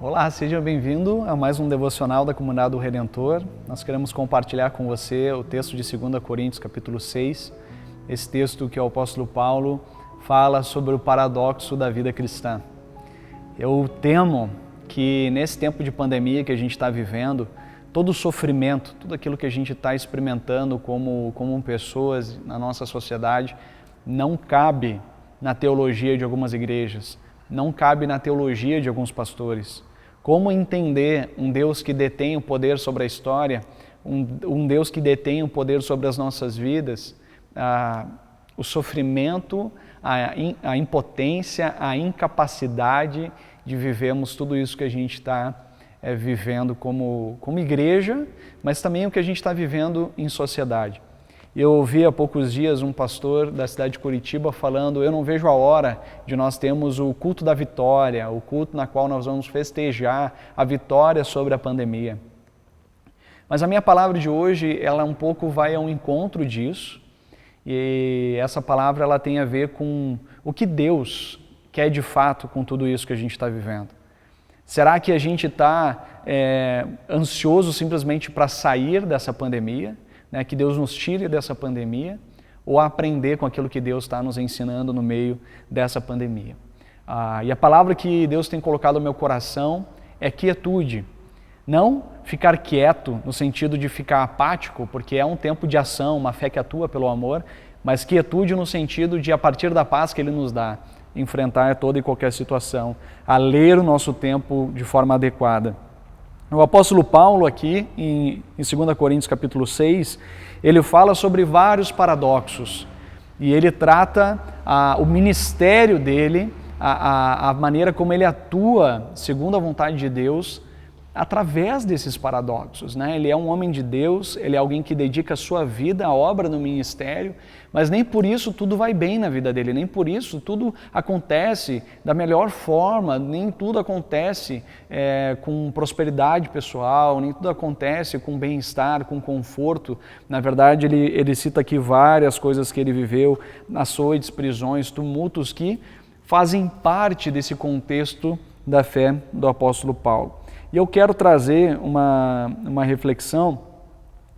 Olá, seja bem-vindo a mais um devocional da Comunidade do Redentor. Nós queremos compartilhar com você o texto de 2 Coríntios, capítulo 6, esse texto que o apóstolo Paulo fala sobre o paradoxo da vida cristã. Eu temo que nesse tempo de pandemia que a gente está vivendo, todo o sofrimento, tudo aquilo que a gente está experimentando como pessoas na nossa sociedade, não cabe na teologia de algumas igrejas, não cabe na teologia de alguns pastores. Como entender um Deus que detém o poder sobre a história, um Deus que detém o poder sobre as nossas vidas, o sofrimento, a impotência, a incapacidade de vivermos tudo isso que a gente está vivendo como igreja, mas também o que a gente está vivendo em sociedade. Eu ouvi há poucos dias um pastor da cidade de Curitiba falando: eu não vejo a hora de nós termos o culto da vitória, o culto na qual nós vamos festejar a vitória sobre a pandemia. Mas a minha palavra de hoje, ela um pouco vai ao encontro disso, e essa palavra ela tem a ver com o que Deus quer de fato com tudo isso que a gente está vivendo. Será que a gente está ansioso simplesmente para sair dessa pandemia? Que Deus nos tire dessa pandemia, ou aprender com aquilo que Deus está nos ensinando no meio dessa pandemia. E a palavra que Deus tem colocado no meu coração é quietude. Não ficar quieto no sentido de ficar apático, porque é um tempo de ação, uma fé que atua pelo amor, mas quietude no sentido de, a partir da paz que Ele nos dá, enfrentar toda e qualquer situação, a ler o nosso tempo de forma adequada. O apóstolo Paulo aqui, em 2 Coríntios capítulo 6, ele fala sobre vários paradoxos e ele trata o ministério dele, a maneira como ele atua segundo a vontade de Deus através desses paradoxos. Ele é um homem de Deus, ele é alguém que dedica a sua vida à obra no ministério, mas nem por isso tudo vai bem na vida dele, nem por isso tudo acontece da melhor forma, nem tudo acontece com prosperidade pessoal, nem tudo acontece com bem-estar, com conforto. Na verdade, ele cita aqui várias coisas que ele viveu, açoites, prisões, tumultos que fazem parte desse contexto da fé do apóstolo Paulo. E eu quero trazer uma reflexão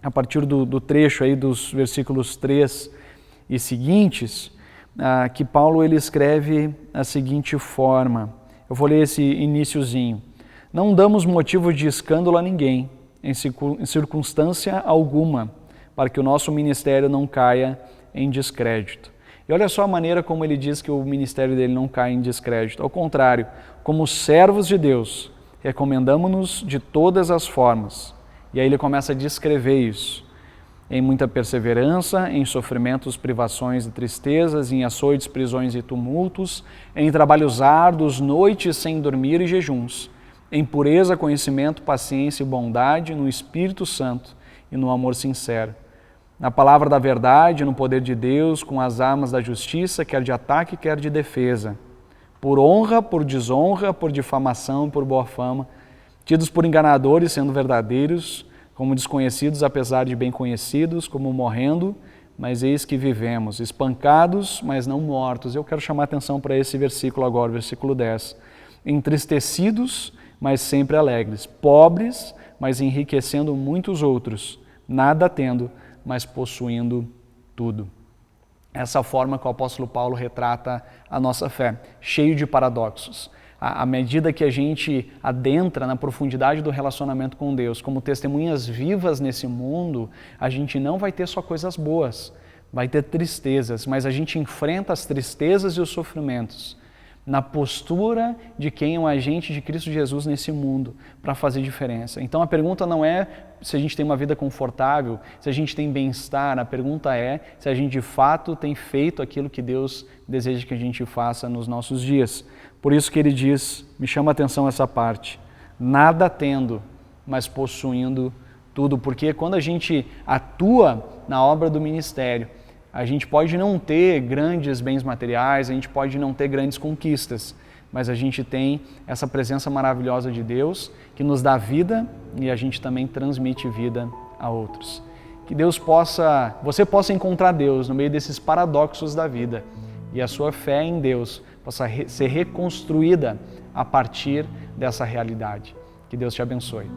a partir do trecho aí dos versículos 3 e seguintes, que Paulo ele escreve da seguinte forma. Eu vou ler esse iniciozinho. Não damos motivo de escândalo a ninguém, em circunstância alguma, para que o nosso ministério não caia em descrédito. E olha só a maneira como ele diz que o ministério dele não cai em descrédito. Ao contrário, como servos de Deus, recomendamos-nos de todas as formas. E aí ele começa a descrever isso. Em muita perseverança, em sofrimentos, privações e tristezas, em açoites, prisões e tumultos, em trabalhos árduos, noites sem dormir e jejuns, em pureza, conhecimento, paciência e bondade, no Espírito Santo e no amor sincero. Na palavra da verdade, no poder de Deus, com as armas da justiça, quer de ataque, quer de defesa. Por honra, por desonra, por difamação, por boa fama, tidos por enganadores, sendo verdadeiros, como desconhecidos, apesar de bem conhecidos, como morrendo, mas eis que vivemos, espancados, mas não mortos. Eu quero chamar a atenção para esse versículo agora, versículo 10. Entristecidos, mas sempre alegres, pobres, mas enriquecendo muitos outros, nada tendo, mas possuindo tudo. Essa forma que o apóstolo Paulo retrata a nossa fé, cheio de paradoxos. À medida que a gente adentra na profundidade do relacionamento com Deus, como testemunhas vivas nesse mundo, a gente não vai ter só coisas boas, vai ter tristezas, mas a gente enfrenta as tristezas e os sofrimentos na postura de quem é um agente de Cristo Jesus nesse mundo, para fazer diferença. Então a pergunta não é se a gente tem uma vida confortável, se a gente tem bem-estar, a pergunta é se a gente de fato tem feito aquilo que Deus deseja que a gente faça nos nossos dias. Por isso que ele diz, me chama a atenção essa parte, nada tendo, mas possuindo tudo, porque quando a gente atua na obra do ministério, a gente pode não ter grandes bens materiais, a gente pode não ter grandes conquistas, mas a gente tem essa presença maravilhosa de Deus que nos dá vida e a gente também transmite vida a outros. Que você possa encontrar Deus no meio desses paradoxos da vida e a sua fé em Deus possa ser reconstruída a partir dessa realidade. Que Deus te abençoe.